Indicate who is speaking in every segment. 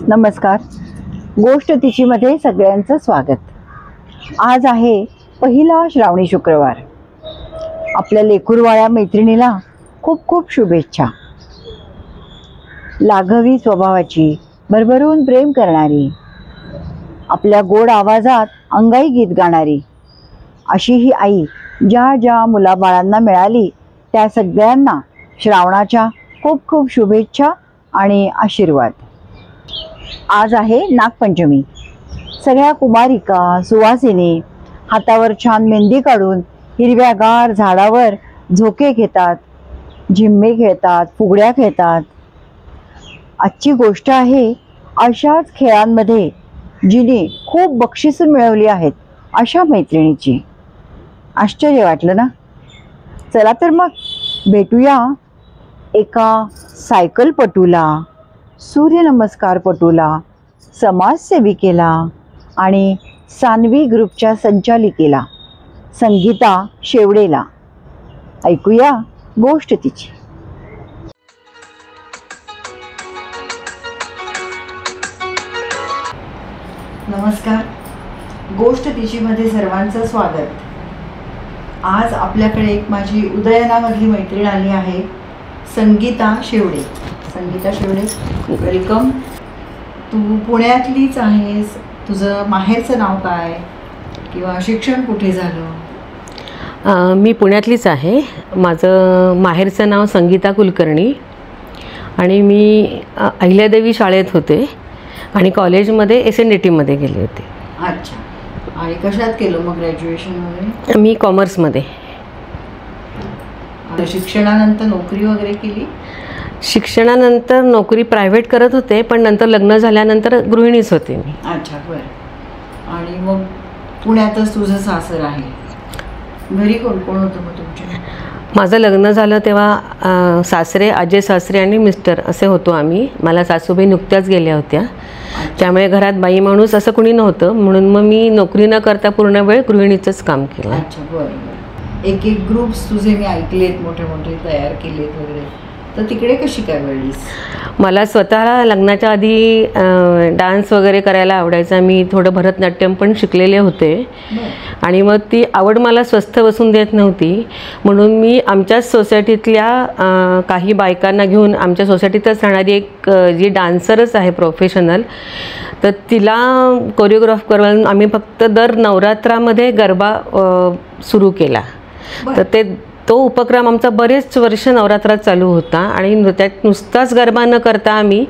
Speaker 1: नमस्कार. गोष्ट तिचीमध्ये सगळ्यांचं स्वागत. आज आहे पहिला श्रावणी शुक्रवार. आपल्या लेकरूवाळ्या मैत्रिणीला खूप खूप शुभेच्छा. लाघवी स्वभावाची, भरभरून प्रेम करणारी, आपल्या गोड आवाजात अंगाई गीत गाणारी अशी ही आई ज्या ज्या मुलाबाळांना मिळाली त्या सगळ्यांना श्रावणाच्या खूप खूप शुभेच्छा आणि आशीर्वाद. आज आहे नागपंचमी. सगळ्या कुमारिका, सुवासिनी हातावर छान मेहंदी काढून हिरव्यागार झाडावर झोके घेतात, झिम्मे खेळतात, फुगड्या खेळतात. आजची गोष्ट आहे अशाच खेळांमध्ये जिने खूप बक्षिसं मिळवली आहेत अशा मैत्रिणीची. आश्चर्य वाटलं ना? चला तर मग भेटूया एका सायकलपटूला, सूर्यनमस्कारपटूला, समाजसेविकेला आणि सान्वी ग्रुपच्या संचालिकेला संगीता शेवडेला. ऐकूया गोष्ट तिची. नमस्कार. गोष्ट तिचीमध्ये सर्वांचं स्वागत. आज आपल्याकडे एक माझी उदयनामधली मैत्रीण आली आहे, संगीता शेवडे. संगीता शेवडे, वेलकम. तू पुण्यातलीच आहेस. तुझं माहेरचं नाव काय किंवा शिक्षण कुठे झालं?
Speaker 2: मी पुण्यातलीच आहे. माझं माहेरचं नाव संगीता कुलकर्णी आणि मी अहिल्यादेवी शाळेत होते आणि कॉलेजमध्ये SNDTमध्ये गेले होते.
Speaker 1: अच्छा. आणि कशात केलं मग ग्रॅज्युएशन वगैरे?
Speaker 2: मी कॉमर्समध्ये.
Speaker 1: शिक्षणानंतर नोकरी वगैरे केली?
Speaker 2: शिक्षणानंतर नोकरी प्रायव्हेट करत होते, पण नंतर लग्न झाल्यानंतर गृहिणीच होते मी.
Speaker 1: अच्छा, बरं. आणि मग पुण्यातच तुझं सासर आहे. घरी कोण कोण होतं मग तुमच्या?
Speaker 2: माझं लग्न झालं तेव्हा सासरे, आजे सासरे आणि मिस्टर असे होतो आम्ही. मला सासूबाई नुकत्याच गेल्या होत्या, त्यामुळे घरात बाई माणूस असं कुणी नव्हतं, म्हणून मग मी नोकरी न करता पूर्ण वेळ गृहिणीचंच काम केलं.
Speaker 1: अच्छा, बरं. एक एक ग्रुप्स तुझे मी ऐकलेत, मोठे मोठे तयार केलेत वगैरे, तर तिकडे कशी काय वेळीस?
Speaker 2: मला स्वतःला लग्नाच्या आधी डान्स वगैरे करायला आवडायचा. मी थोडं भरतनाट्यम पण शिकलेले होते आणि मग ती आवड मला स्वस्थ बसून देत नव्हती, म्हणून मी आमच्याच सोसायटीतल्या काही बायकांना घेऊन, आमच्या सोसायटीतच राहणारी एक जी डान्सरच आहे प्रोफेशनल, तर तिला कोरिओग्राफ करून आम्ही फक्त दर नवरात्रामध्ये गरबा सुरू केला. तर तो उपक्रम आमचा बरेच वर्ष नवरात्रात चालू होता आणि त्यात नुसताच गरबा न करता आम्ही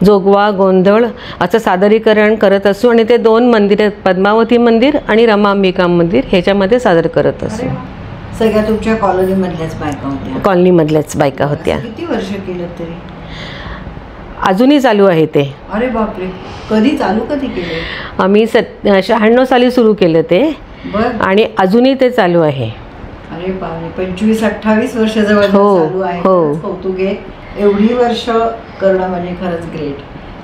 Speaker 2: जोगवा, गोंधळ असं सादरीकरण करत असू आणि ते 2 मंदिर, पद्मावती मंदिर आणि रमांबिका मंदिर, ह्याच्यामध्ये सादर करत असू.
Speaker 1: सगळ्या तुमच्या कॉलनीमधल्याच बायका होत्या?
Speaker 2: कॉलनीमधल्याच बायका होत्या.
Speaker 1: किती वर्ष केलं तरी?
Speaker 2: अजूनही चालू आहे ते.
Speaker 1: अरे बापरे. कधी केले?
Speaker 2: आम्ही 96 साली सुरू केलं ते आणि अजूनही ते चालू आहे.
Speaker 1: अरे बापरे, 25-28 वर्ष जवळ चालू आहे. कौतुक आहे. एवढी वर्ष करणं म्हणजे खरंच ग्रेट.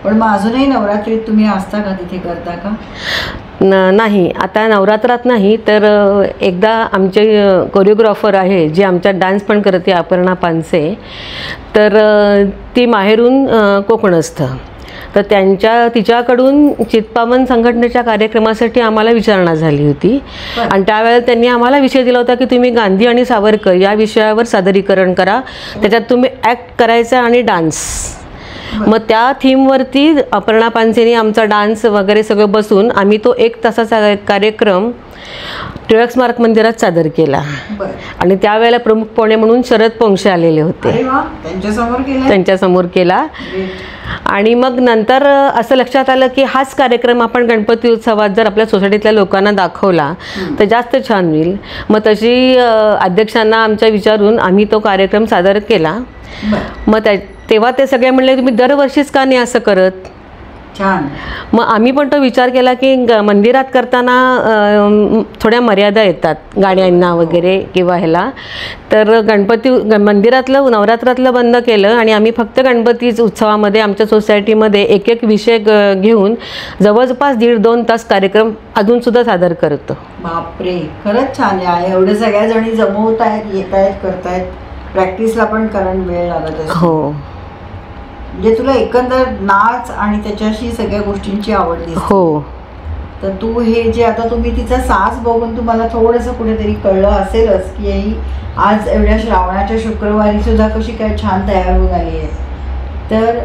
Speaker 1: पण मग अजूनही नवरात्रीत तुम्ही असता का, तिथे करता का?
Speaker 2: नाही, आता नवरात्रात नाही, तर एकदा आमचे कोरिओग्राफर आहे जी आमच्या डान्स पण करते, अपर्णा पानसे, तर ती माहेरून कोकणस्थ, तर तिच्याकडून चित्पावन संघटनेच्या कार्यक्रमासाठी आम्हाला विचारणा झाली होती आणि त्यावेळेला त्यांनी आम्हाला विषय दिला होता की तुम्ही गांधी आणि सावरकर या विषयावर सादरीकरण करा, त्याच्यात तुम्ही ॲक्ट करायचा आणि डान्स. मग त्या थीमवरती अपर्णा पानसेनी आमचा डान्स वगैरे सगळं बसून आम्ही तो 1 तासाचा कार्यक्रम टिळक स्मारक मंदिरात सादर केला आणि त्यावेळेला प्रमुख पाहुणे म्हणून शरद पोंक्षे आलेले होते. त्यांच्यासमोर केला. आणि मग नंतर असं लक्षात आलं की हाच कार्यक्रम आपण गणपती उत्सवात जर आपल्या सोसायटीतल्या लोकांना दाखवला तर जास्त छान होईल. मग तशी अध्यक्षांना आमच्या विचारून आम्ही तो कार्यक्रम सादर केला. मग तेव्हा ते सगळे म्हणले तुम्ही दरवर्षीच का नाही असं करत?
Speaker 1: छान.
Speaker 2: मग आम्ही पण तो विचार केला की मंदिरात करताना थोड्या मर्यादा येतात गाण्यांना वगैरे किंवा ह्याला, तर मंदिरातलं नवरात्रातलं बंद केलं आणि आम्ही फक्त गणपती उत्सवामध्ये आमच्या सोसायटीमध्ये एक विषय घेऊन जवळपास 1.5-2 तास कार्यक्रम अजूनसुद्धा सादर करतो.
Speaker 1: बापरे, खरंच छान आहे. एवढे सगळ्या जणी जमवतायत, येत आहेत, करतायत. प्रॅक्टिसला पण कारण वेळ लागत असतो.
Speaker 2: हो.
Speaker 1: म्हणजे तुला एकंदर नाच आणि त्याच्याशी सगळ्या गोष्टींची आवड दिसते.
Speaker 2: हो.
Speaker 1: तर तू हे जे आता तुम्ही तिचा साज बघून तुम्हाला थोडंसं कुठेतरी कळलं असेलच की ही आज एवढ्या श्रावणाच्या शुक्रवारी सुद्धा कशी काय छान तयार होऊन आली आहे. तर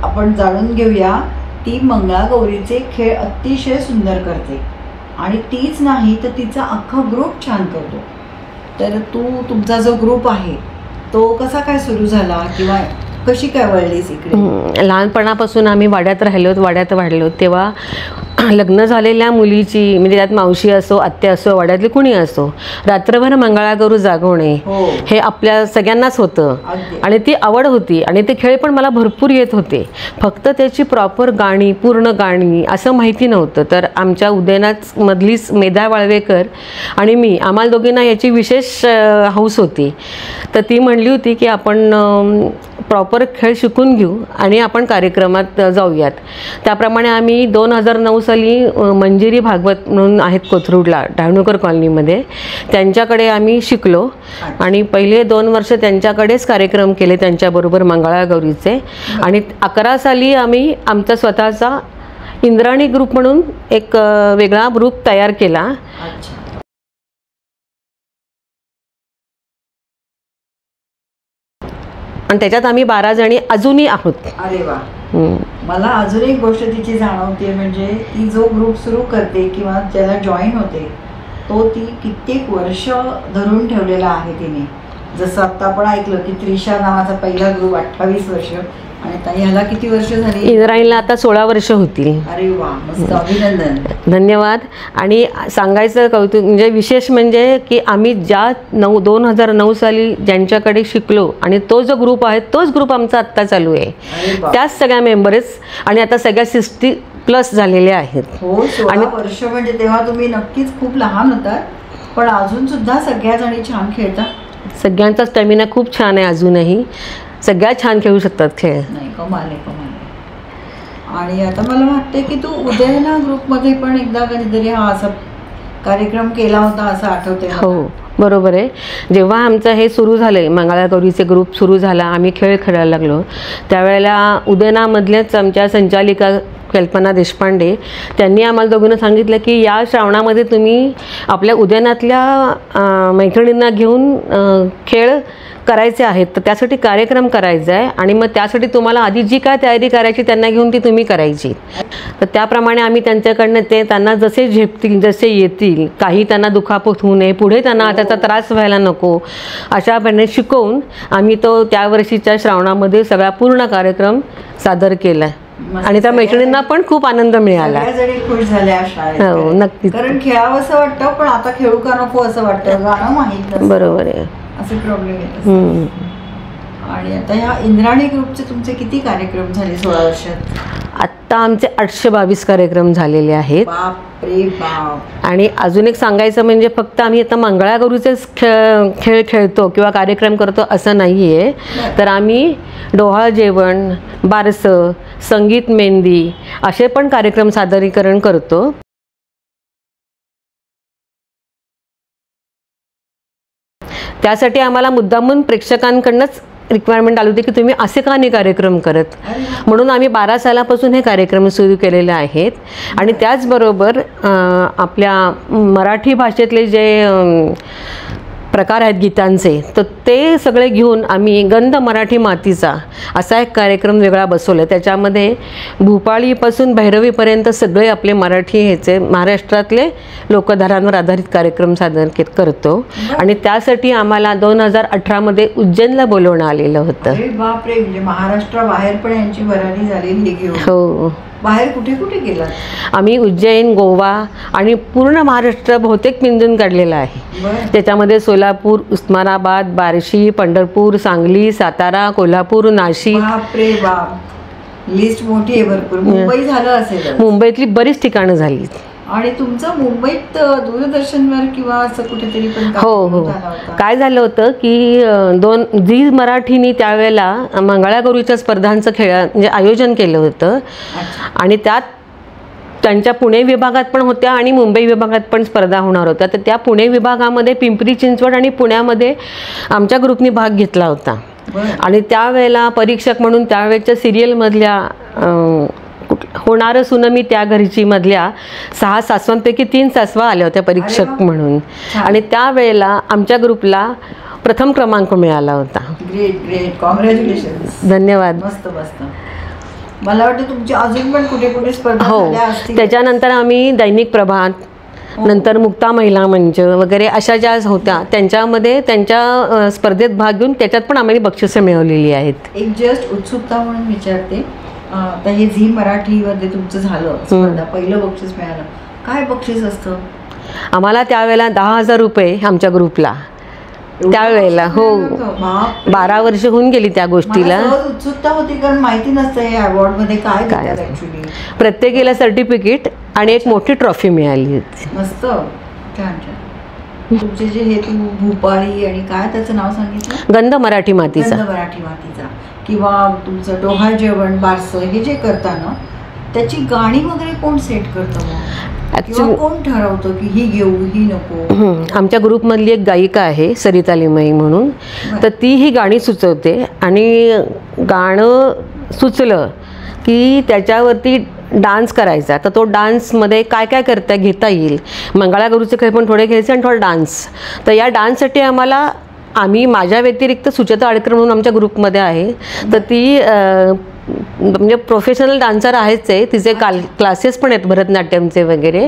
Speaker 1: आपण जाणून घेऊया, ती मंगळागौरीचे खेळ अतिशय सुंदर करते आणि तीच नाही तर तिचा अख्खा ग्रुप छान करतो. तर तुमचा जो ग्रुप आहे तो कसा काय सुरू झाला किंवा कशी काय वळलीस इकडे?
Speaker 2: लहानपणापासून आम्ही वाड्यात वाड्यात वाढलो. तेव्हा लग्न झालेल्या मुलीची म्हणजे त्यात मावशी असो, आत्या असो, वाड्यातली कुणी असो, रात्रभर मंगळागौर जागवणे हे आपल्या सगळ्यांनाच होतं आणि ती आवड होती आणि ते खेळ पण मला भरपूर येत होते. फक्त त्याची प्रॉपर गाणी, पूर्ण गाणी असं माहिती नव्हतं. तर आमच्या उदयनाथ मधलीच मेधा वाळवेकर आणि मी, आम्हाला दोघींना याची विशेष हौस होती. तर ती म्हणली होती की आपण प्रॉपर खेळ शिकून घेऊ आणि आपण कार्यक्रमात जाऊयात. त्याप्रमाणे आम्ही 2009 साली मंजिरी भागवत म्हणून आहेत कोथरूडला, डहाणूकर कॉलनीमध्ये, त्यांच्याकडे आम्ही शिकलो आणि पहिले 2 वर्ष त्यांच्याकडेच कार्यक्रम केले त्यांच्याबरोबर मंगळागौरीचे. आणि 11 साली आम्ही आमचा स्वतःचा इंद्राणी ग्रुप म्हणून एक वेगळा ग्रुप तयार केला. आणि त्याच्यात आम्ही 12 जणी अजूनही आहोत.
Speaker 1: अरे वा. मला अजून एक गोष्ट तिची जाणवते, म्हणजे ती जो ग्रुप सुरू करते किंवा ज्याला जॉईन होते तो ती कित्येक वर्ष धरून ठेवलेला आहे तिने. जसं आत्ता आपण ऐकलं की त्रिशा नावाचा पहिला ग्रुप 28 वर्ष आणि आता ह्याला किती वर्ष झाली?
Speaker 2: इंद्रायणीला आता 16 वर्ष होतील.
Speaker 1: अरे वा, मस्त, अभिनंदन.
Speaker 2: धन्यवाद. आणि सांगायचं कौतुक म्हणजे विशेष म्हणजे की आम्ही ज्या 2009 साली ज्यांच्याकडे शिकलो आणि तो जो ग्रुप आहे तोच ग्रुप आमचा आत्ता चालू आहे. त्याच सगळ्या मेंबर्स आणि आता सगळ्या 60+ झालेल्या आहेत.
Speaker 1: हो, 16 वर्ष म्हणजे तेव्हा तुम्ही नक्कीच खूप लहान होतात, पण अजून सुद्धा सगळ्या जणी छान खेळतात.
Speaker 2: सगळ्यांचा स्टॅमिना खूप छान आहे, अजूनही सगळ्या छान खेळू शकतात खेळ.
Speaker 1: नाही, कमाल आहे, कमाल आहे. आणि आता मला वाटतं की तू उदयना ग्रुपमध्ये पण एकदा कधीतरी हा असा कार्यक्रम केला होता असं आठवते.
Speaker 2: हो, बरोबर आहे. जेव्हा आमचं हे सुरू झालं, मंगळागौरीचे ग्रुप सुरू झाला, आम्ही खेळ खेळायला लागलो, त्यावेळेला उदयनामधल्याच आमच्या संचालिका कल्पना देशपांडे त्यांनी आम्हाला दोघींना सांगितलं की या श्रावणामध्ये तुम्ही आपल्या उदयनातल्या मैत्रिणींना घेऊन खेळ करायचे आहेत, तर त्यासाठी कार्यक्रम करायचा आहे आणि मग त्यासाठी तुम्हाला आधी जी काय तयारी करायची त्यांना घेऊन ती तुम्ही करायची. तर त्याप्रमाणे आम्ही त्यांच्याकडनं त्यांना जसे झेपतील, जसे येतील, काही त्यांना दुखापत होऊ नये, पुढे त्यांना त्याचा त्रास व्हायला नको, अशाप्रमाणे शिकवून आम्ही तो त्या वर्षीच्या श्रावणामध्ये सगळा पूर्ण कार्यक्रम सादर केला आणि त्या मैत्रिणींना पण खूप आनंद मिळाला.
Speaker 1: खुश झाल्या.
Speaker 2: हो, नक्की.
Speaker 1: कारण खेळावं असं वाटतं पण आता खेळू का नको असं वाटतं, गाणं माहीत नसतं.
Speaker 2: बरोबर आहे,
Speaker 1: असे प्रॉब्लेम येतात. आणि आता ह्या इंद्राणी ग्रुपचे तुमचे किती कार्यक्रम झाले 16 वर्षात?
Speaker 2: आत्ता आमचे 822 कार्यक्रम झालेले आहेत.
Speaker 1: बापरे बाप.
Speaker 2: आणि अजून एक सांगायचं म्हणजे फक्त आम्ही आता मंगळागौरीचेच खेळ खेळतो किंवा कार्यक्रम करतो असं नाही आहे. तर आम्ही डोहाळ जेवण, बारसं, संगीत मेहंदी असे पण कार्यक्रम सादरीकरण करतो. त्यासाठी आम्हाला मुद्दामून प्रेक्षकांकडूनच रिक्वायरमेंट आली होती की तुम्ही असे का नाही कार्यक्रम करत, म्हणून आम्ही 12 सालापासून हे कार्यक्रम सुरू केलेले आहेत. आणि त्याचबरोबर आपल्या मराठी भाषेतले जे प्रकार आहेत गीतांचे, तर ते सगळे घेऊन आम्ही गंध मराठी मातीचा असा एक कार्यक्रम वेगळा बसवला. त्याच्यामध्ये भूपाळीपासून भैरवीपर्यंत सगळे आपले मराठी ह्याचे महाराष्ट्रातले लोकधारांवर आधारित कार्यक्रम सादर करतो. आणि त्यासाठी आम्हाला 2018मध्ये उज्जैनला बोलवणं आलेलं होतं.
Speaker 1: बापरे, म्हणजे महाराष्ट्राबाहेर पण यांची भरारी झालेली.
Speaker 2: हो,
Speaker 1: बाहेर कुठे कुठे गेला?
Speaker 2: आम्ही उज्जैन, गोवा आणि पूर्ण महाराष्ट्र बहुतेक पिंजून काढलेला आहे. त्याच्यामध्ये सोलापूर, उस्मानाबाद, बार्शी, पंढरपूर, सांगली, सातारा, कोल्हापूर, नाशिक.
Speaker 1: बापरे बाप, लिस्ट मोठी आहे भरपूर. मुंबई झालं असेल?
Speaker 2: मुंबईतली बरीच ठिकाणं झाली.
Speaker 1: आणि तुमचं मुंबईत दूरदर्शनवर किंवा असं कुठेतरी पण?
Speaker 2: हो हो, काय झालं होतं की झी मराठीने त्यावेळेला मंगळागौरीच्या स्पर्धांचं म्हणजे आयोजन केलं होतं आणि त्यात त्यांच्या पुणे विभागात पण होत्या आणि मुंबई विभागात पण स्पर्धा होणार होत्या. तर त्या पुणे विभागामध्ये पिंपरी चिंचवड आणि पुण्यामध्ये आमच्या ग्रुपनी भाग घेतला होता.
Speaker 1: बरं.
Speaker 2: आणि त्यावेळेला परीक्षक म्हणून त्यावेळेच्या सिरियलमधल्या होणारं सुनं मी त्या घरची मधल्या 6 सासवांपैकी 3 सासवा आल्या होत्या
Speaker 1: अरे
Speaker 2: परीक्षक
Speaker 1: वा.
Speaker 2: म्हणून.
Speaker 1: छान.
Speaker 2: आणि त्यावेळेला आमच्या ग्रुपला प्रथम क्रमांक मिळाला होता.
Speaker 1: Great great, congratulation.
Speaker 2: धन्यवाद.
Speaker 1: मस्त मस्त. मला वाटतं तुमची अजून पण कुठे कुठे स्पर्धा
Speaker 2: हो,
Speaker 1: झाल्या असतील.
Speaker 2: त्याच्यानंतर आम्ही दैनिक प्रभात, नंतर मुक्ता महिला मंच वगैरे अशा ज्या होत्या त्यांच्यामध्ये त्यांच्या स्पर्धेत भाग घेऊन त्याच्यात पण आम्हाला बक्षिसं मिळवलेली आहेत.
Speaker 1: एक जस्ट उत्सुकता म्हणून विचारते, आता हे झी मराठीमध्ये तुमचं झालं स्पर्धा, पहिलं बक्षीस मिळालं, काय बक्षीस असतं?
Speaker 2: आम्हाला त्यावेळेला 10,000 रुपये आमच्या ग्रुपला त्यावेळेला. हो,
Speaker 1: बापरे.
Speaker 2: 12 वर्ष होऊन गेली त्या गोष्टीला.
Speaker 1: मला सहज उत्सुकता होती कारण माहिती नसतं हे अवॉर्ड मध्ये काय देतात ऍक्च्युली.
Speaker 2: प्रत्येकीला सर्टिफिकेट आणि एक मोठी ट्रॉफी मिळाली होती.
Speaker 1: मस्त, छान छान. तुमचे जे हे भूपाळी आणि काय त्याचं नाव सांगितलं?
Speaker 2: गंध मराठी मातीचा.
Speaker 1: गंध मराठी मातीचा, किंवा तुमचं डोहाळ जेवण, बारसं, हे जे करता ना त्याची गाणी वगैरे कोण सेट करतं मग? किंवा कोण ठरवतं की ही घेऊ ही नको?
Speaker 2: आमच्या ग्रुपमधली एक गायिका आहे सरिता लिमई म्हणून, तर ती ही गाणी सुचवते आणि गाणं सुचलं की त्याच्यावरती डान्स करायचा. तर तो डान्समध्ये काय काय करता घेता येईल, मंगळागौरीचे खेळ पण थोडे घ्यायचे आणि थोडा डान्स. तर या डान्ससाठी आम्ही माझ्या व्यतिरिक्त सुचेता आडकर म्हणून आमच्या ग्रुपमध्ये आहे, तर ती म्हणजे प्रोफेशनल डान्सर आहेच आहे, तिचे क्लासेस पण आहेत भरतनाट्यमचे वगैरे.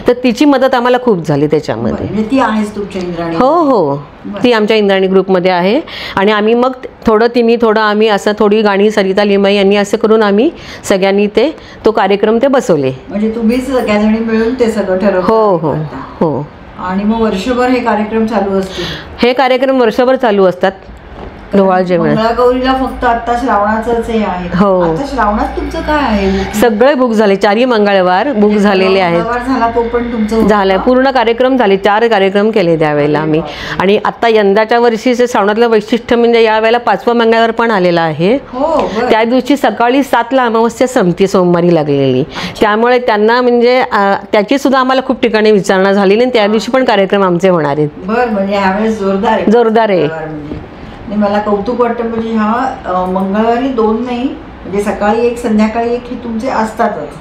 Speaker 2: तर तिची मदत आम्हाला खूप झाली त्याच्यामध्ये.
Speaker 1: ती आहेच तुमच्या इंद्राणी?
Speaker 2: हो हो, ती आमच्या इंद्राणी ग्रुपमध्ये आहे. आणि आम्ही मग थोडं आम्ही असं थोडी गाणी सरिता लिमई यांनी असं करून आम्ही सगळ्यांनी तो कार्यक्रम बसवले.
Speaker 1: म्हणजे तुम्हीच सगळ्याजणी मिळून ते सगळं ठरवलं?
Speaker 2: हो हो हो.
Speaker 1: आणि मग वर्षभर हे कार्यक्रम चालू असतील?
Speaker 2: हे कार्यक्रम वर्षभर चालू असतात. डोहाळ जेवण
Speaker 1: मंगळागौरीला फक्त आता श्रावणाचंच हे आहे.
Speaker 2: हो.
Speaker 1: आता श्रावणात तुमचं काय आहे?
Speaker 2: सगळे बुक झाले, 4 मंगळवार बुक झालेले आहेत.
Speaker 1: झाला तो पण तुमचं
Speaker 2: झालाय, पूर्ण कार्यक्रम झाले. 4 कार्यक्रम केले त्यावेळेला आम्ही. आणि आता यंदाच्या वर्षीचे श्रावणातलं वैशिष्ट्य म्हणजे यावेळेला 5वा मंगळवार पण आलेला आहे. त्या दिवशी सकाळी 7ला अमावस्या संपती, सोमवारी लागलेली. त्यामुळे त्यांना म्हणजे त्याची सुद्धा आम्हाला खूप ठिकाणी विचारणा झालेली आणि त्या दिवशी पण कार्यक्रम आमचे होणार आहेत.
Speaker 1: बरं, म्हणजे यावेळेस जोरदार आहे. मला कौतुक वाटतं, म्हणजे ह्या मंगळवारी 2 नाही, म्हणजे सकाळी 1 संध्याकाळी 1 हे तुमचे असतातच,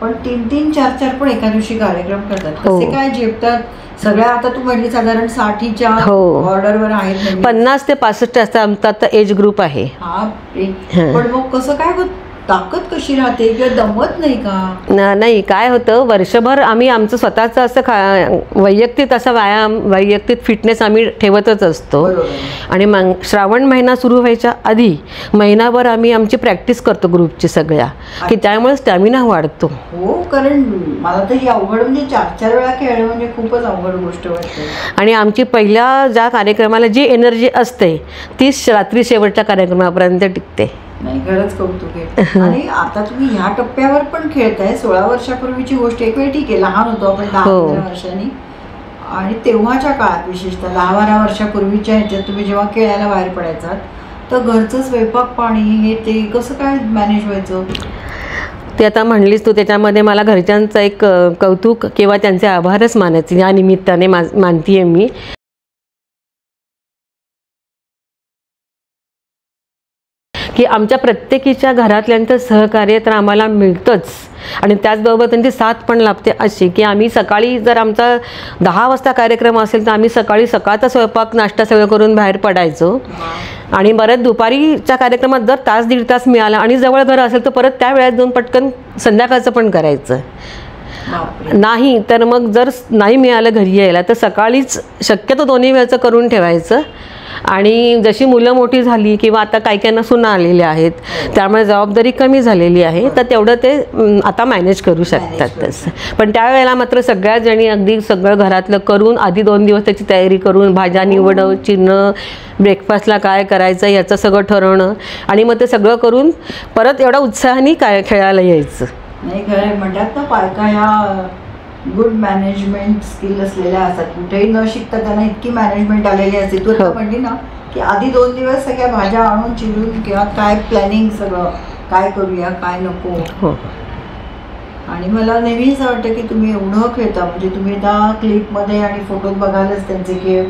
Speaker 1: पण 3-3, 4-4 पण एका दिवशी कार्यक्रम करतात. कसे काय झेपतात सगळ्या? आता तू म्हटली साधारण 60च्या ऑर्डरवर आहेत,
Speaker 2: 50 ते 65 असतात आमचा आता एज ग्रुप आहे.
Speaker 1: हा, पण मग कसं काय ताकद कशी राहते किंवा दमत नाही का?
Speaker 2: नाही, काय होतं, वर्षभर आम्ही आमचं स्वतःचं असं वैयक्तिक असा व्यायाम, वैयक्तिक फिटनेस आम्ही ठेवतच असतो. आणि मग श्रावण महिना सुरू व्हायच्या आधी महिनाभर आम्ही आमची प्रॅक्टिस करतो ग्रुपची सगळ्या, की त्यामुळे स्टॅमिना वाढतो.
Speaker 1: हो, कारण मला तर ही अवघड, म्हणजे 4-4 वेळा खेळणं म्हणजे खूपच अवघड गोष्ट वाटते.
Speaker 2: आणि आमची पहिल्या ज्या कार्यक्रमाला जी एनर्जी असते तीच रात्री शेवटच्या कार्यक्रमापर्यंत टिकते.
Speaker 1: नाही, खरंच कौतुक आहे. आणि आता तुम्ही ह्या टप्प्यावर पण खेळताय. 16 वर्षापूर्वीची गोष्ट, एक वेळ ठीक आहे, लहान होतो आपण 10-15 वर्षांनी, आणि तेव्हाच्या काळात विशेषतः 10-12 वर्षापूर्वीच्या ह्याच्यात तुम्ही जेव्हा खेळायला बाहेर पडायचात, तर घरचं स्वयंपाक पाणी हे ते कसं काय मॅनेज व्हायचं?
Speaker 2: ते आता म्हणलीस तू, त्याच्यामध्ये मला घरच्यांचं एक कौतुक किंवा त्यांचे आभारच मानायचे या निमित्ताने मानतीये मी. की आमच्या प्रत्येकीच्या घरातल्यांचं सहकार्य तर आम्हाला मिळतंच, आणि त्याचबरोबर त्यांची साथ पण लाभते अशी की आम्ही सकाळी, जर आमचा 10 वाजता कार्यक्रम असेल तर आम्ही सकाळचा स्वयंपाक नाश्ता सगळं करून बाहेर पडायचो. आणि परत दुपारीच्या कार्यक्रमात जर 1-1.5 तास मिळाला आणि जवळ घर असेल तर परत त्या वेळात जाऊन पटकन संध्याकाळचं पण करायचं. नाही तर मग जर नाही मिळालं घरी यायला तर सकाळीच शक्यतो 2 वेळचं करून ठेवायचं. आणि जशी मुलं मोठी झाली किंवा आता काही सुना आलेल्या आहेत, त्यामुळे जबाबदारी कमी झालेली आहे, तर तेवढं ते आता मॅनेज करू शकतात तसं. पण त्यावेळेला मात्र सगळ्या जणी अगदी सगळं घरातलं करून आधी 2 दिवस त्याची तयारी करून भाज्या निवडणं, चिरणं, ब्रेकफास्टला काय करायचं याचं सगळं ठरवणं, आणि मग ते सगळं करून परत एवढा उत्साहाने खेळायला यायचं.
Speaker 1: नाही, खरं म्हणतात ना, बायका ह्या गुड मॅनेजमेंट स्किल असलेल्या असतात. कुठेही न शिकता त्यांना इतकी मॅनेजमेंट आलेली असते. तू आता म्हणली ना की आधी 2 दिवस सगळ्या भाज्या आणून चिरून किंवा काय प्लॅनिंग, सगळं काय करूया काय नको. आणि मला नेहमी असं वाटतं की तुम्ही एवढं खेळता, म्हणजे तुम्ही आता क्लिपमध्ये आणि फोटोत बघायलाच त्यांचे खेळ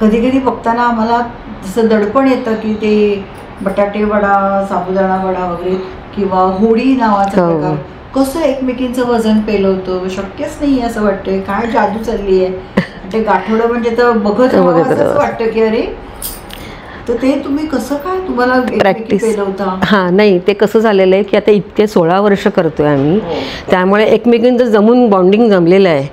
Speaker 1: कधी कधी बघताना आम्हाला जसं दडपण येतं की ते बटाटे वडा, साबुदाणा वडा वगैरे किंवा होडी नावाचा प्रकार कसं एकमेकींचं वजन पेलवतं, शक्यच नाही असं वाटतंय. काय जादू चालली आहे ते गाठोडं म्हणजे तर बघत असंच वाटतं की अरे. तर ते तुम्ही कसं काय तुम्हाला
Speaker 2: प्रॅक्टिस
Speaker 1: पेलवता?
Speaker 2: हां, नाही ते कसं झालेलं आहे की आता इतके 16 वर्ष करतोय आम्ही, त्यामुळे एकमेकींचं जमून बॉन्डिंग जमलेलं आहे.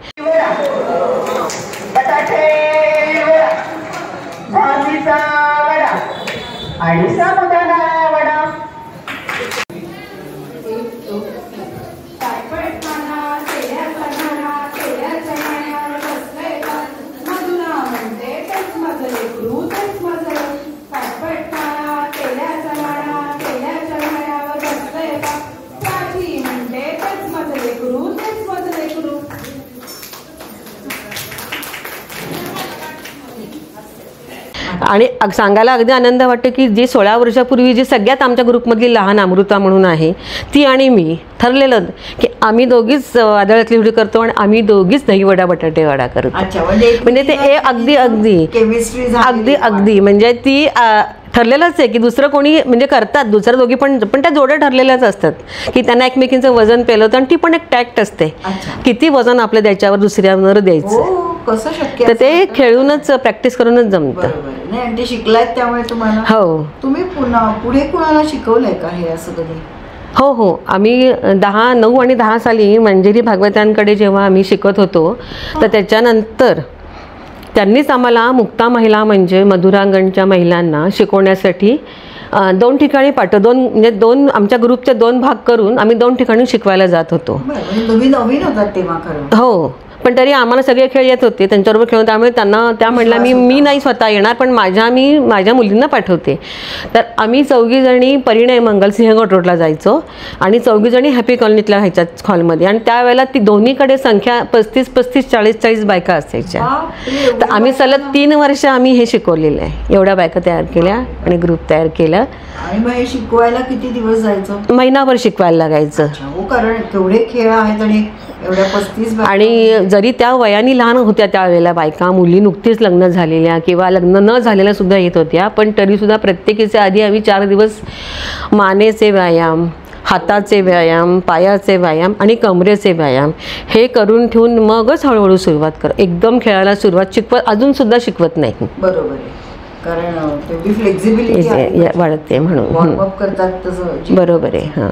Speaker 2: आणि सांगायला अगदी आनंद वाटतो की जी 16 वर्षापूर्वी जी सगळ्यात आमच्या ग्रुपमधली लहान अमृता म्हणून आहे ती आणि मी ठरलेलं की आम्ही दोघीच वादळातली उडी करतो आणि आम्ही दोघीच दही वडा बटाटे वडा करतो. म्हणजे ते अगदी अगदी
Speaker 1: केमिस्ट्री
Speaker 2: अगदी अगदी म्हणजे ती ठरलेलंच आहे की दुसरं कोणी म्हणजे करतात दुसरं दोघी पण त्या जोड्या ठरलेल्याच असतात की त्यांना एकमेकींचं वजन पेलवतं आणि ती पण एक टॅक्ट असते किती वजन आपल्या द्यायच्यावर दुसऱ्यावर द्यायचं.
Speaker 1: कसं शक्य?
Speaker 2: तर ते खेळूनच प्रॅक्टिस करूनच जमतं.
Speaker 1: नाही ते शिकलायत त्यामुळे तुम्हाला.
Speaker 2: हो.
Speaker 1: तुम्ही पुढे कुणाला शिकवलंय का हे असं कधी?
Speaker 2: हो हो, आम्ही 9 आणि 10 साली मंजिरी भागवतांकडे जेव्हा आम्ही शिकत होतो तर त्याच्यानंतर त्यांनीच आम्हाला मुक्ता महिला म्हणजे मधुरांगणच्या महिलांना शिकवण्यासाठी 2 ठिकाणी म्हणजे 2 आमच्या ग्रुपचे 2 भाग करून आम्ही 2 ठिकाणी शिकवायला जात होतो.
Speaker 1: तुम्ही नवीन होतात तेव्हा खरं?
Speaker 2: हो, पण तरी आम्हाला सगळे खेळ येत होते त्यांच्याबरोबर खेळून, त्यामुळे त्या म्हटल्या मी नाही स्वतः येणार पण माझ्या मुलींना पाठवते. तर आम्ही 4 जणी परिणय मंगल सिंहगड रोडला जायचो आणि 4 जणी हॅपी कॉलनीतल्या राहायच्या हॉलमध्ये आणि त्यावेळेला ती दोन्हीकडे संख्या 35-35 40-40 बायका असायच्या. तर आम्ही सलग 3 वर्ष आम्ही हे शिकवलेलं आहे. एवढ्या बायका तयार केल्या आणि ग्रुप तयार केला.
Speaker 1: आणि मग हे शिकवायला किती दिवस जायचं?
Speaker 2: महिनाभर शिकवायला लागायचं.
Speaker 1: कारण केवढे खेळ आहेत आणि एवढ्या 35
Speaker 2: आणि जरी त्या वयाने लहान होत्या त्यावेळेला बायका, मुली नुकतीच लग्न झालेल्या किंवा लग्न न झालेल्या सुद्धा येत होत्या, पण तरीसुद्धा प्रत्येकीचे आधी आम्ही 4 दिवस मानेचे व्यायाम, हाताचे व्यायाम, पायाचे व्यायाम आणि कमरेचे व्यायाम हे करून ठेवून मगच हळूहळू सुरुवात एकदम खेळायला सुरुवात अजून सुद्धा शिकवत नाही.
Speaker 1: बरोबर आहे, कारण तेवढी फ्लेक्झिबिलिटी
Speaker 2: वाढते म्हणून
Speaker 1: वॉर्मअप करतात तसं.
Speaker 2: बरोबर आहे. हां,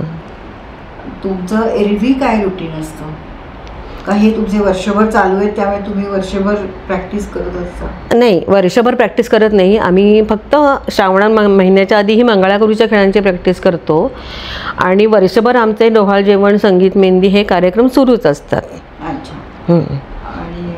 Speaker 1: तुमचं एरवी काय रुटीन असतं? का हे तुमचे वर्षभर चालू आहे त्यामुळे तुम्ही वर्षभर प्रॅक्टिस करत असता?
Speaker 2: नाही, वर्षभर प्रॅक्टिस करत नाही आम्ही. फक्त श्रावण महिन्याच्या आधी ही मंगळागौरीच्या खेळांची प्रॅक्टिस करतो आणि वर्षभर आमचे डोहाळ जेवण, संगीत, मेहंदी हे कार्यक्रम सुरूच असतात.
Speaker 1: अच्छा. आणि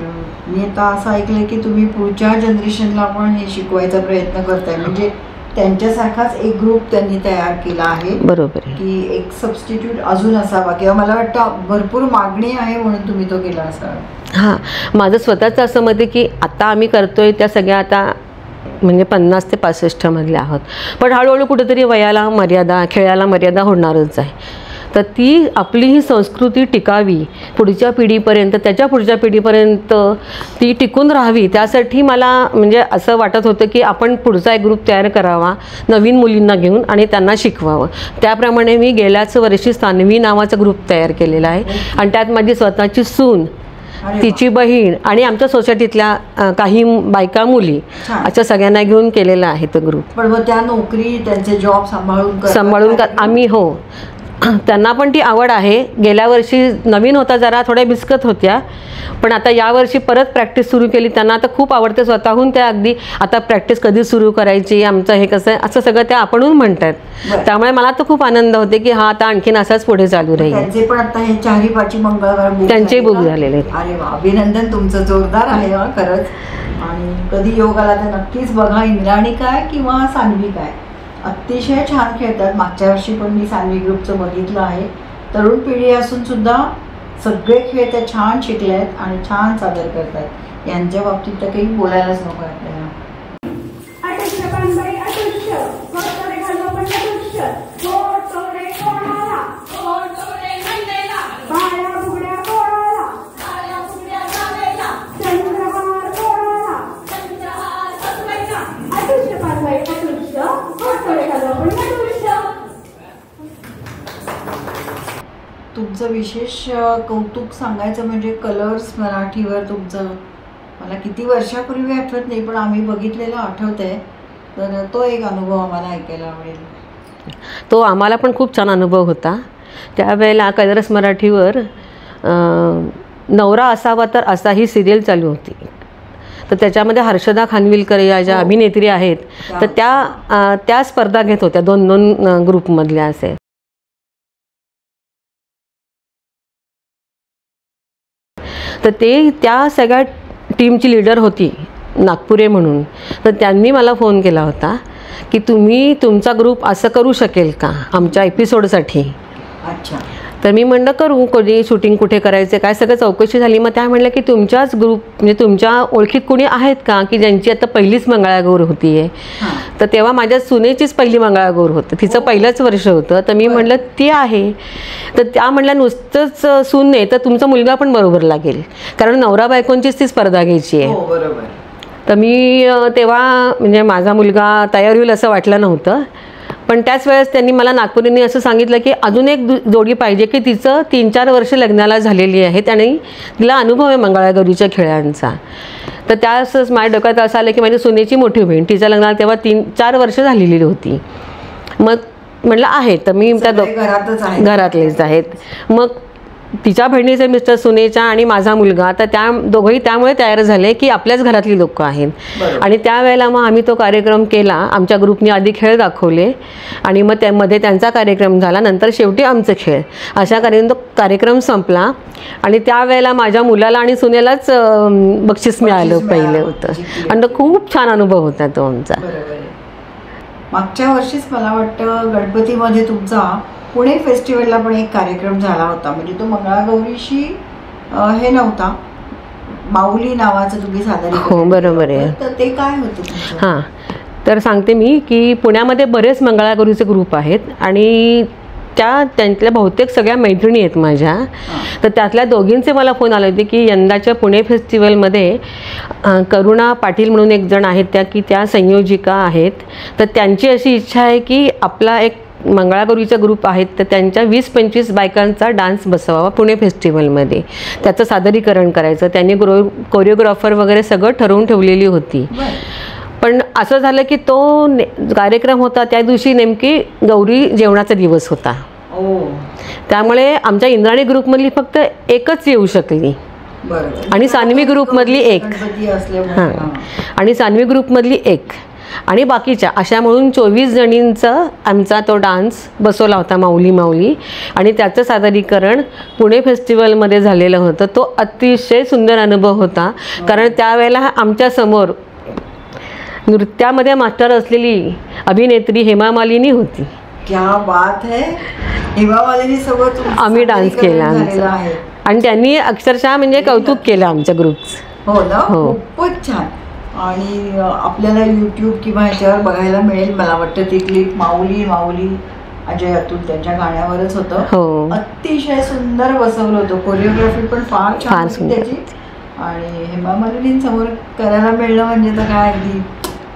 Speaker 1: मी आता असं ऐकलंय की तुम्ही पुढच्या जनरेशनला पण हे शिकवायचा प्रयत्न करताय, म्हणजे त्यांच्यासारखाच एक ग्रुप त्यांनी तयार केला आहे.
Speaker 2: बरोबर आहे
Speaker 1: की एक सबस्टिट्यूट अजून असावा किंवा मला वाटतं भरपूर मागणी आहे म्हणून तुम्ही तो केला असावा.
Speaker 2: हां, माझं स्वतःचं असं मत आहे की आता आम्ही करतोय त्या सगळ्या आता म्हणजे 50 ते 65 मधल्या आहोत, पण हळूहळू कुठेतरी वयाला मर्यादा, खेळाला मर्यादा होणारच आहे. तर ती आपली ही संस्कृती टिकावी पुढच्या पिढीपर्यंत, त्याच्या पुढच्या पिढीपर्यंत ती टिकून राहावी, त्यासाठी मला म्हणजे असं वाटत होतं की आपण पुढचा एक ग्रुप तयार करावा नवीन मुलींना घेऊन आणि त्यांना शिकवावं. त्याप्रमाणे मी गेल्याच वर्षी सान्वी नावाचा ग्रुप तयार केलेला आहे आणि त्यात माझी स्वतःची सून, तिची बहीण आणि आमच्या सोसायटीतल्या काही बायका, मुली अशा सगळ्यांना घेऊन केलेला आहे तो ग्रुप.
Speaker 1: पण त्या नोकरी, त्यांचे जॉब सांभाळून
Speaker 2: आम्ही हो, त्यांना पण ती आवड आहे. गेल्या वर्षी नवीन होता, जरा थोड्या बिस्कत होत्या, पण आता यावर्षी परत प्रॅक्टिस सुरू केली. त्यांना आता खूप आवडते, स्वतःहून त्या अगदी आता प्रॅक्टिस कधी सुरू करायची, आमचं हे कसं आहे असं सगळं त्या आपणहून म्हणतात. त्यामुळे मला तर खूप आनंद होते की हा आता आणखीन असाच पुढे चालू राहील.
Speaker 1: त्यांचे पण आता हे 4-5 मंगळवार
Speaker 2: त्यांचे बुक झालेले.
Speaker 1: अरे वा, अभिनंदन तुमचं, जोरदार आहे खरंच. आणि कधी योग आला तर नक्कीच बघा. इंद्राणी काय किंवा सान्वी काय अतिशय छान खेळतात. मागच्या वर्षी पण मी सान्वी ग्रुपचं बघितलं आहे. तरुण पिढी असून सुद्धा सगळे खेळ त्या छान शिकले आहेत आणि छान सादर करतात. यांच्या बाबतीत तर काही बोलायलाच नको आपल्याला. तुमचं विशेष कौतुक सांगायचं म्हणजे कलर्स मराठीवर तुमचं, मला किती वर्षापूर्वी आठवत नाही पण आम्ही बघितलेलं आठवतंय, तर तो एक अनुभव आम्हाला ऐकायला आवडेल.
Speaker 2: तो आम्हाला पण खूप छान अनुभव होता. त्यावेळेला कलर्स मराठीवर नवरा असावा तर असा ही सिरियल चालू होती. तर त्याच्यामध्ये हर्षदा खानविलकर या ज्या अभिनेत्री आहेत तर त्या स्पर्धा घेत होत्या 2-2 ग्रुपमधल्या असे. तर त्या सगळ्या टीमची लीडर होती नागपुरे म्हणून. तर त्यांनी मला फोन केला होता की तुम्ही तुमचा ग्रुप असं करू शकेल का आमच्या एपिसोडसाठी.
Speaker 1: अच्छा.
Speaker 2: तर मी म्हणलं करू, कधी शूटिंग कुठे करायचं काय सगळं चौकशी झाली. मग त्या म्हणलं की तुमच्याच ग्रुप म्हणजे तुमच्या ओळखीत कोणी आहेत का की ज्यांची आता पहिलीच मंगळागौर होती आहे. तर तेव्हा माझ्या सुनेचीच पहिली मंगळागौर होतं, तिचं पहिलंच वर्ष होतं. तर मी म्हणलं ती आहे. तर त्या म्हणल्या नुसतंच सून नाही तर तुमचा मुलगा पण बरोबर लागेल, कारण नवरा बायकोंचीच ती स्पर्धा घ्यायची आहे.
Speaker 1: बरोबर.
Speaker 2: तर मी तेव्हा म्हणजे माझा मुलगा तयार होईल असं वाटलं नव्हतं. पण त्याच वेळेस त्यांनी मला नागपुरींनी असं सांगितलं की अजून एक जोडी पाहिजे की तिचं 3-4 वर्ष लग्नाला झालेली आहेत आणि तिला अनुभव आहे मंगळागौरीच्या खेळांचा. तर त्याच माझ्या डोक्यात असं आलं की माझी सुनेची मोठी बहीण, तिच्या लग्नाला तेव्हा 3-4 वर्ष झालेली होती. मग म्हटलं आहे. तर मी त्या घरातलेच आहेत. मग तिच्या बहिणीचे मिस्टर, सुनेच्या आणि माझा मुलगा, तर त्या दोघंही त्यामुळे तयार झाले की आपल्याच घरातली लोक आहेत. आणि त्यावेळेला मग आम्ही तो कार्यक्रम केला. आमच्या ग्रुपने आधी खेळ दाखवले आणि मग त्यामध्ये त्यांचा कार्यक्रम झाला, नंतर शेवटी आमचे खेळ, अशा तो कार्यक्रम संपला. आणि त्यावेळेला माझ्या मुलाला आणि सुनेलाच बक्षीस मिळालं पहिलं होतं. आणि तो खूप छान अनुभव होता तो आमचा.
Speaker 1: मागच्या वर्षीच मला वाटतं गणपतीमध्ये तुमचा पुणे फेस्टिवलला पण एक कार्यक्रम झाला होता, म्हणजे तो मंगळागौरीशी हे नव्हता, माऊली नावाचं तुम्ही सादरीकरण.
Speaker 2: हो बरोबर आहे.
Speaker 1: तर ते काय होतं?
Speaker 2: हां, तर सांगते मी की पुण्यामध्ये बरेच मंगळागौरीचे ग्रुप आहेत आणि त्यांतल्या बहुतेक सगळ्या मैत्रिणी आहेत माझ्या. तर त्यातल्या दोघींचे मला फोन आले होते की यंदाच्या पुणे फेस्टिवलमध्ये करुणा पाटील म्हणून एक जण आहेत त्या संयोजिका आहेत. तर त्यांची अशी इच्छा आहे की आपला एक मंगळागौरीचा ग्रुप आहेत तर त्यांच्या 20-25 बायकांचा डान्स बसवावा पुणे फेस्टिवलमध्ये, त्याचं सादरीकरण करायचं. त्यांनी कोरिओग्राफर वगैरे सगळं ठरवून ठेवलेली होती. पण असं झालं की तो कार्यक्रम होता त्या दिवशी नेमकी गौरी जेवणाचा दिवस होता. त्यामुळे आमच्या इंद्राणी ग्रुपमधली फक्त एकच येऊ शकली आणि सान्वी ग्रुपमधली एक, हां, आणि सान्वी ग्रुपमधली एक आणि बाकीच्या अशा म्हणून 24 जणींचा आमचा तो डान्स बसवला होता माऊली. आणि त्याचं सादरीकरण पुणे फेस्टिवलमध्ये झालेलं होतं. तो अतिशय सुंदर अनुभव होता, कारण त्यावेळेला आमच्यासमोर नृत्यामध्ये मास्टर असलेली अभिनेत्री हेमा मालिनी होती.
Speaker 1: क्या बात है. हेमा मालिनी सोबत
Speaker 2: आम्ही डान्स केला आमचा आणि त्यांनी अक्षरशः म्हणजे कौतुक केलं आमच्या ग्रुपचं.
Speaker 1: हो ना. खूपच छान. आणि आपल्याला यूट्यूब किंवा ह्याच्यावर बघायला मिळेल मला वाटतं ती क्लिप. माऊली अजय अतुल त्यांच्या गाण्यावरच होतं.
Speaker 2: हो, अतिशय
Speaker 1: सुंदर बसवलं होतं. कोरिओग्राफी पण फार छान होती त्याची. आणि हेमा मालिनींसमोर करायला मिळणं म्हणजे तर काय अगदी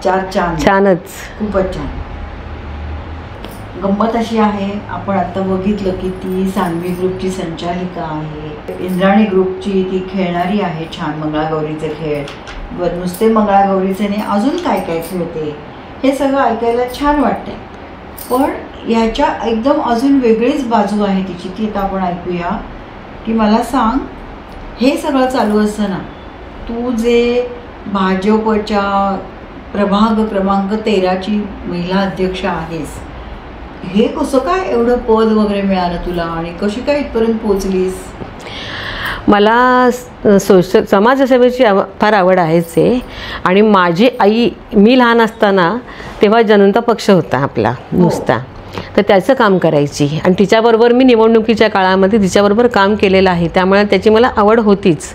Speaker 1: छानच. खूपच छान. गंमत अशी आहे, आपण आता बघितलं की ती सान्वी ग्रुपची संचालिका आहे, इंद्राणी ग्रुपची ती खेळणारी आहे छान मंगळागौरीचे खेळ. नुसते मंगळागौरीचे नाही, अजून काय काय खेळते हे सगळं ऐकायला छान वाटतंय. पण ह्याच्या एकदम अजून वेगळीच बाजू आहे तिची, ती आता आपण ऐकूया. की मला सांग, हे सगळं चालू असताना तू जे भाजपच्या प्रभाग क्रमांक 13ची महिला अध्यक्ष आहेस, हे कसं काय एवढं पद वगैरे मिळालं तुला आणि कशी काय इथपर्यंत पोचलीस?
Speaker 2: मला समाजसेवेची फार आवड आहेच आहे. आणि माझी आई, मी लहान असताना तेव्हा जनता पक्ष होता आपला नुसता, तर त्याचं काम करायची आणि तिच्याबरोबर मी निवडणुकीच्या काळामध्ये तिच्याबरोबर काम केलेलं आहे. त्यामुळे त्याची मला आवड होतीच.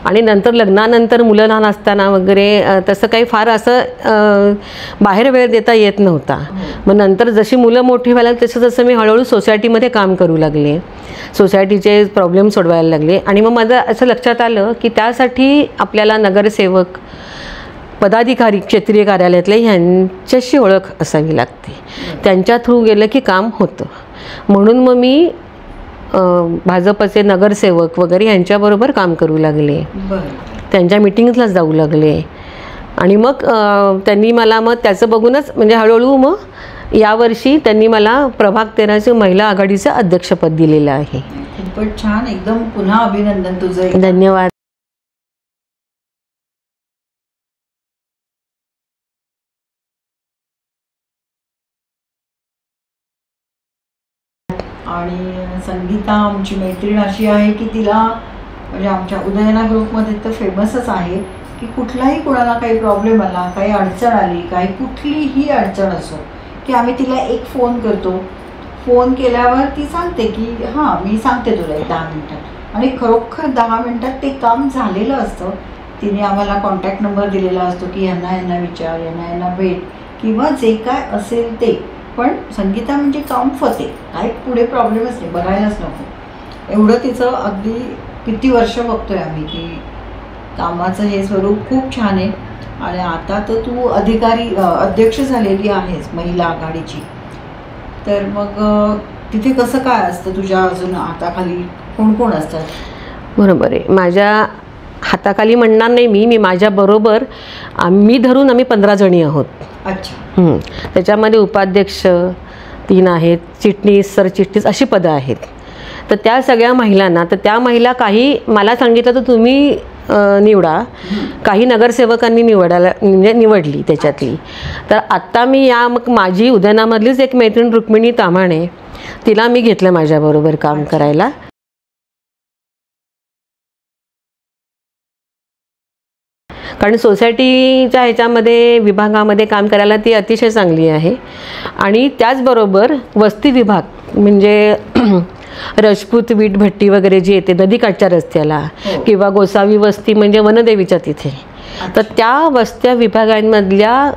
Speaker 2: आणि नंतर लग्नानंतर मुलं लहान असताना वगैरे तसं काही फार असं बाहेर वेळ देता येत नव्हता. मग नंतर जशी मुलं मोठी व्हायला तसं मी हळूहळू सोसायटीमध्ये काम करू लागले, सोसायटीचे प्रॉब्लेम सोडवायला लागले. आणि मग माझं असं लक्षात आलं की त्यासाठी आपल्याला नगरसेवक, पदाधिकारी, क्षेत्रीय कार्यालयातले ह्यांच्याशी ओळख असावी लागते. त्यांच्या थ्रू गेलं की काम होतं. म्हणून मग मी भाजपचे नगरसेवक वगैरे यांच्याबरोबर काम करू लागले, त्यांच्या मिटिंग्सला जाऊ लागले. आणि मग त्यांनी मला मग त्याचं बघूनच म्हणजे हळूहळू मग यावर्षी त्यांनी मला प्रभाग 13चे महिला आघाडीचं अध्यक्षपद दिलेलं आहे.
Speaker 1: खूपच छान, एकदम पुन्हा अभिनंदन तुझं.
Speaker 2: धन्यवाद.
Speaker 1: आणि संगीता आमची मैत्रीण अशी आहे की तिला म्हणजे आमच्या उदयना ग्रुपमध्ये तर फेमसच आहे की कुठलाही कोणाला काही प्रॉब्लेम आला, काही अडचण आली, काही कुठलीही अडचण असो की आम्ही तिला एक फोन करतो. फोन केल्यावर ती सांगते की हां मी सांगते तुला एक 10 मिनटात, आणि खरोखर 10 मिनटात ते काम झालेलं असतं. तिने आम्हाला कॉन्टॅक्ट नंबर दिलेला असतो की यांना विचार, यांना भेट किंवा जे काय असेल ते. पण संगीता म्हणजे काम फते, काही पुढे प्रॉब्लेमच नाही, बघायलाच नको. एवढं तिचं अगदी किती वर्ष बघतोय आम्ही की कामाचं हे स्वरूप खूप छान आहे. आणि आता तर तू अध्यक्ष झालेली आहेस महिला आघाडीची. तर मग तिथे कसं काय असतं तुझ्या अजून हाताखाली कोण कोण असतात?
Speaker 2: बरोबर आहे, माझ्या हाताखाली म्हणणार नाही मी माझ्याबरोबर आम्ही 15 जणी आहोत.
Speaker 1: अच्छा.
Speaker 2: त्याच्यामध्ये उपाध्यक्ष 3 आहेत, चिटणीस, सरचिटणीस अशी पदं आहेत. तर त्या सगळ्या महिलांना, तर त्या महिला काही मला सांगितलं तर तुम्ही निवडा, काही नगरसेवकांनी निवडली त्याच्यातली. तर आत्ता मी मग माझी उदयनामधलीच एक मैत्रीण रुक्मिणी ताम्हाणे, तिला मी घेतलं माझ्याबरोबर काम करायला. कारण सोसायटीच्या ह्याच्यामध्ये विभागामध्ये काम करायला ती अतिशय चांगली आहे. आणि त्याचबरोबर वस्ती विभाग म्हणजे राजपूत वीटभट्टी वगैरे जी येते नदीकाठच्या रस्त्याला, किंवा गोसावी वस्ती म्हणजे वनदेवीच्या तिथे, तर त्या वस्त्या विभागांमधल्या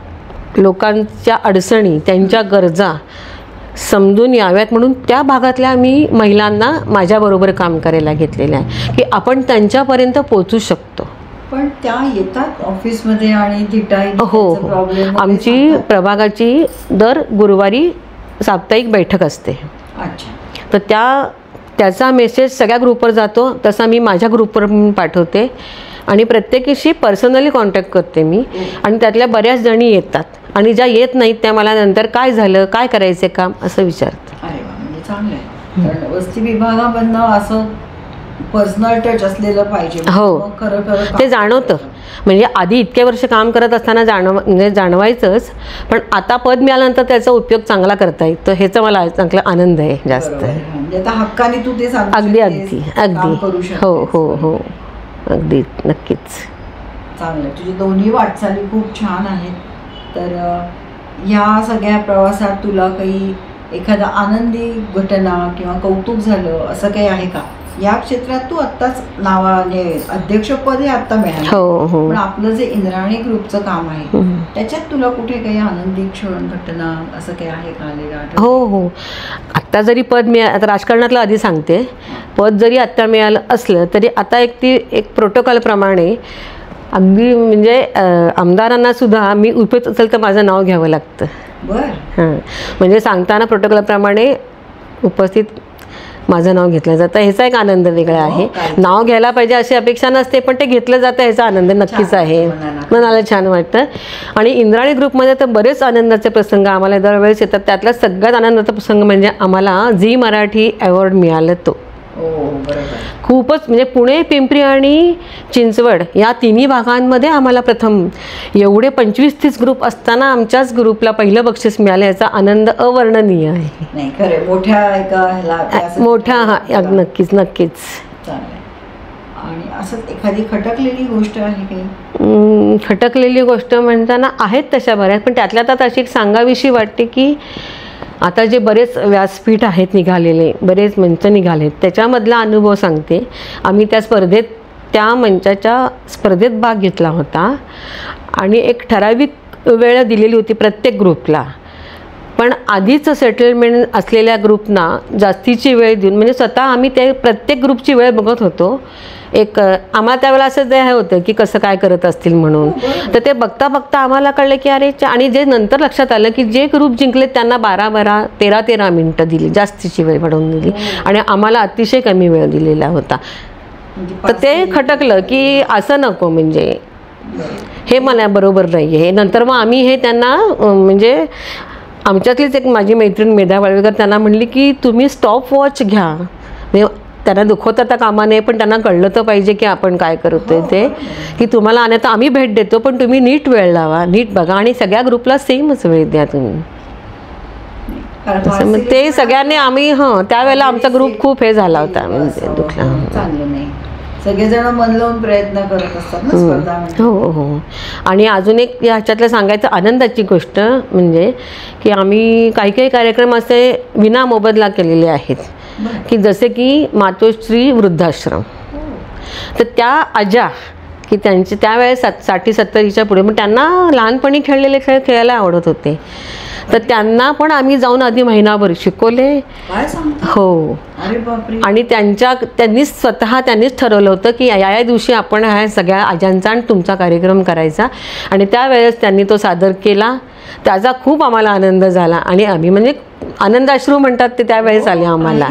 Speaker 2: लोकांच्या अडचणी, त्यांच्या गरजा समजून याव्यात म्हणून त्या भागातल्या मी महिलांना माझ्याबरोबर काम करायला घेतलेलं आहे की आपण त्यांच्यापर्यंत पोचू शकतो.
Speaker 1: पण त्या येतात ऑफिसमध्ये आणि
Speaker 2: हो, आमची प्रभागाची दर गुरुवारी साप्ताहिक बैठक असते.
Speaker 1: अच्छा.
Speaker 2: तर त्याचा मेसेज सगळ्या ग्रुपवर जातो, तसा मी माझ्या ग्रुपवर पाठवते आणि प्रत्येकीशी पर्सनली कॉन्टॅक्ट करते मी. आणि त्यातल्या बऱ्याच जणी येतात आणि ज्या येत नाहीत त्या मला नंतर काय झालं, काय करायचे काम असं विचारतात.
Speaker 1: अरे वा, म्हणजे चांगलं आहे. कारण वस्ती विभागामधनं असं पर्सनल टच असलेलं पाहिजे.
Speaker 2: हो, ते जाणवतं. म्हणजे आधी इतके वर्ष काम करत असताना जाणवायचंच, पण आता पद मिळाल्यानंतर त्याचा उपयोग चांगला करता येतो, ह्याचा मला चांगला आनंद आहे जास्त.
Speaker 1: आता हक्काने तू ते
Speaker 2: अगदी अगदी अगदी. हो हो हो, अगदी नक्कीच.
Speaker 1: चांगलं. तुझी दोन्ही वाटचाली खूप छान आहेत. तर ह्या सगळ्या प्रवासात तुला काही एखादा आनंदी घटना किंवा कौतुक झालं असं काही आहे का? या क्षेत्रात तू आत्ताच नावाने अध्यक्षपद हे आत्ता मिळालं,
Speaker 2: हो हो,
Speaker 1: पण आपलं जे इंद्राणी ग्रुपचं काम आहे त्याच्यात तुला कुठे काही आनंदी क्षण, घटना असं काही आहे का?
Speaker 2: हो हो, आत्ता जरी पद आता राजकारणातलं आधी सांगते, पद जरी आत्ता मिळालं असलं तरी आता एक प्रोटोकॉलप्रमाणे अगदी म्हणजे आमदारांना सुद्धा मी उपयुक्त असेल तर माझं नाव घ्यावं लागतं.
Speaker 1: बरं.
Speaker 2: हां, म्हणजे सांगताना प्रोटोकॉलप्रमाणे उपस्थित माझं नाव घेतलं जातं, ह्याचा एक आनंद वेगळा आहे. नाव घ्यायला पाहिजे अशी अपेक्षा नसते, पण ते घेतलं जातं ह्याचा आनंद नक्कीच आहे, मनाला छान वाटतं. आणि इंद्राणी ग्रुपमध्ये तर बरेच आनंदाचे प्रसंग आम्हाला दरवेळेस येतात. त्यातला सगळ्यात आनंदाचा प्रसंग म्हणजे आम्हाला झी मराठी अवॉर्ड मिळालं. तो खूपच म्हणजे पुणे, पिंपरी आणि चिंचवड या तिन्ही भागांमध्ये आम्हाला प्रथम एवढे 25-30 ग्रुप असताना आमच्याच ग्रुपला पहिलं बक्षीस मिळालं, याचा आनंद अवर्णनीय आहे.
Speaker 1: नाही खरं, मोठ्या
Speaker 2: हा, नक्कीच नक्कीच.
Speaker 1: आणि असंच एखादी खटकलेली गोष्ट आहे काही?
Speaker 2: खटकलेली गोष्ट म्हणताना आहेत तशा बऱ्याच, पण त्यातल्या त्यात अशी एक सांगावीशी वाटते की आता जे बरेच व्यासपीठ आहेत निघालेले, बरेच मंच निघालेत, त्याच्यामधला अनुभव सांगते. आम्ही त्या मंचाच्या स्पर्धेत भाग घेतला होता आणि एक ठराविक वेळ दिलेली होती प्रत्येक ग्रुपला. पण आधीच सेटलमेंट असलेल्या ग्रुपना जास्तीची वेळ देऊन, म्हणजे स्वतः आम्ही ते प्रत्येक ग्रुपची वेळ बघत होतो एक आम्हाला त्यावेळेला असं जे हे होतं की कसं काय करत असतील म्हणून. तर ते बघता बघता आम्हाला कळलं की अरे आणि जे नंतर लक्षात आलं की जे ग्रुप जिंकले त्यांना 12-12, 13-13 मिनटं दिली, जास्तीची वेळ वाढवून दिली आणि आम्हाला अतिशय कमी वेळ दिलेला होता. तर ते खटकलं की असं नको, म्हणजे हे मला बरोबर नाही आहे. नंतर मग आम्ही हे त्यांना म्हणजे आमच्यातलीच एक माझी मैत्रीण मेधा वाळवेकर त्यांना म्हणली की तुम्ही स्टॉप वॉच घ्या. म्हणजे त्यांना दुखवता कामा नये, पण त्यांना कळलं तर पाहिजे की आपण काय करतोय ते, की तुम्हाला आणि आता आम्ही भेट देतो पण तुम्ही नीट वेळ लावा, नीट बघा आणि सगळ्या ग्रुपला सेमच वेळ द्या तुम्ही. मग ते सगळ्यांनी आम्ही त्यावेळेला आमचा ग्रुप खूप हे झाला होता, म्हणजे दुखला.
Speaker 1: चांगलं नाही, सगळेजण मन लावून प्रयत्न करत असतात ना स्पर्धा.
Speaker 2: हो हो. आणि अजून एक ह्याच्यातलं सांगायचं आनंदाची गोष्ट म्हणजे की आम्ही काही काही कार्यक्रम असे विना मोबदला केलेले आहेत, की जसे की मातोश्री वृद्धाश्रम. तर त्या आजा की त्यांचे त्यावेळेस 60-70च्या पुढे, मग त्यांना लहानपणी खेळलेले खेळ खेळायला आवडत होते. तर त्यांना पण आम्ही जाऊन आधी महिनाभर शिकवले. हो. आणि त्यांनीच ठरवलं होतं की या दिवशी आपण ह्या सगळ्या आजांचा आणि तुमचा कार्यक्रम करायचा. आणि त्यावेळेस त्यांनी तो सादर केला. त्याचा खूप आम्हाला आनंद झाला आणि आम्ही म्हणजे आनंदाश्रू म्हणतात ते त्यावेळेस आले आम्हाला,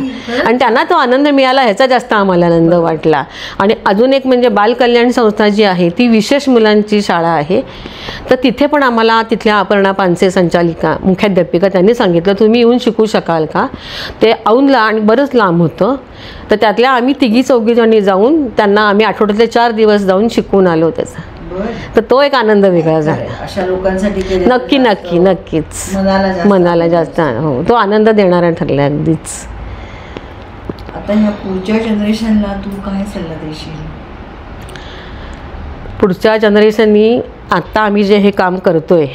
Speaker 2: आणि त्यांना तो आनंद मिळाला ह्याचा जास्त आम्हाला आनंद वाटला. आणि अजून एक म्हणजे बालकल्याण संस्था जी आहे ती विशेष मुलांची शाळा आहे. तर तिथे पण आम्हाला तिथल्या अपर्णा पानसे संचालिका मुख्याध्यापिका त्यांनी सांगितलं तुम्ही येऊन शिकू शकाल का. ते औंधला आणि बरंच लांब होतं. तर त्यातल्या आम्ही 3-4 जणी जाऊन त्यांना आम्ही आठवड्यातले 4 दिवस जाऊन शिकून आलो त्याचा. तर तो एक आनंद वेगळा झाला.
Speaker 1: अशा लोकांसाठी
Speaker 2: नक्कीच मनाला जास्त हो तो आनंद देणारा ठरला अगदीच.
Speaker 1: आता ह्या पुढच्या जनरेशनला तू काय सल्ला देशील?
Speaker 2: पुढच्या जनरेशननी आता आम्ही जे हे काम करतोय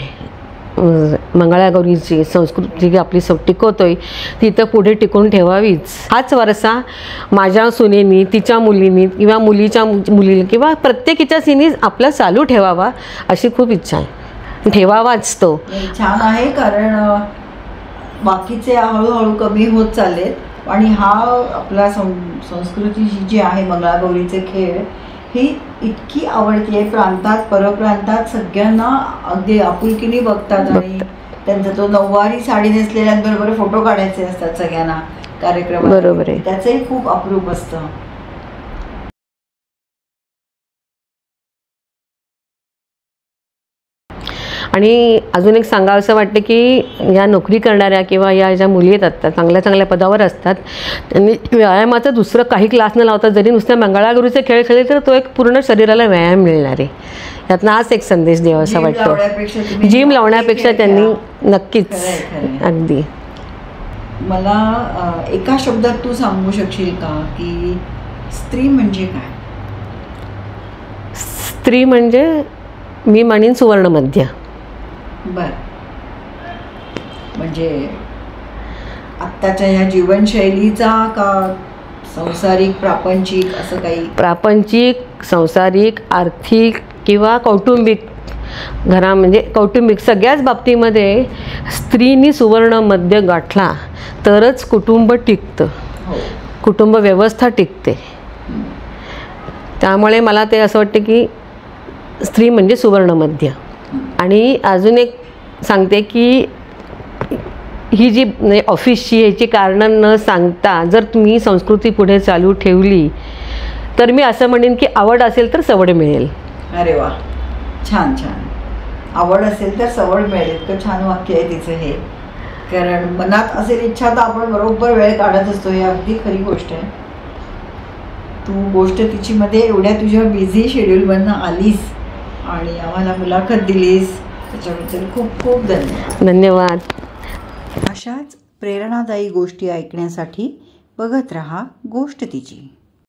Speaker 2: मंगळागौरीची संस्कृती आपली टिकवतोय ती तर पुढे टिकून ठेवावीच. हाच वारसा माझ्या सुनेनी, तिच्या मुलीनी किंवा मुलीच्या मुलीला किंवा प्रत्येकीच्या सिनी आपला चालू ठेवावा अशी खूप इच्छा आहे. ठेवावाच तो.
Speaker 1: छान आहे, कारण बाकीचे हळूहळू कमी होत चाललेत आणि हा आपला संस्कृती जी आहे मंगळागौरीचे खेळ ही इतकी आवडती आहे. प्रांतात परप्रांतात सगळ्यांना अगदी आपुलकीने बघतात आणि त्यांचा तो नऊवारी साडी नेसलेल्यांबरोबर फोटो काढायचे असतात सगळ्यांना कार्यक्रमात.
Speaker 2: बरोबर आहे.
Speaker 1: त्याचंही खूप अप्रूप असतं.
Speaker 2: आणि अजून एक सांगावंसं वाटतं की या नोकरी करणाऱ्या किंवा या ज्या मुली येतात चांगल्या चांगल्या पदावर असतात त्यांनी व्यायामाचं दुसरं काही क्लास न लावतात जरी नुसत्या मंगळागौरीचे खेळ खेळले तर तो एक पूर्ण शरीराला व्यायाम मिळणार आहे. यातनं हाच एक संदेश द्यावासा वाटतो. जिम लावण्यापेक्षा त्यांनी नक्कीच अगदी.
Speaker 1: मला एका शब्दात तू सांगू शकशील का की स्त्री म्हणजे काय?
Speaker 2: स्त्री म्हणजे मी म्हणेन सुवर्णमध्य.
Speaker 1: बर, म्हणजे आत्ताच्या ह्या जीवनशैलीचा का संसारिक प्रापंचिक असं काही?
Speaker 2: प्रापंचिक, संसारिक, आर्थिक किंवा कौटुंबिक घरा म्हणजे कौटुंबिक सगळ्याच बाबतीमध्ये स्त्रीनी सुवर्ण मध्य गाठला तरच कुटुंब टिकतं. कुटुंब व्यवस्था टिकते. त्यामुळे मला ते असं वाटतं की स्त्री म्हणजे सुवर्णमध्य. आणि अजून एक सांगते की ही जी ऑफिसची ह्याची कारणं न सांगता जर तुम्ही संस्कृती पुढे चालू ठेवली तर मी असं म्हणेन की आवड असेल तर सवड मिळेल.
Speaker 1: अरे वा, छान छान. आवड असेल तर सवड मिळेल, इतकं छान वाक्य आहे तिचं हे. कारण मनात असेल इच्छा तर आपण बरोबर वेळ काढत असतो, हे अगदी खरी गोष्ट आहे. तू गोष्ट तिची मध्ये एवढ्या तुझ्या बिझी शेड्यूलमधनं आलीस आणि आम्हाला मुलाखत दिलीस त्याच्याबद्दल खूप खूप
Speaker 2: धन्यवाद.
Speaker 1: अशाच प्रेरणादायी गोष्टी ऐकण्यासाठी बघत रहा गोष्ट तिची.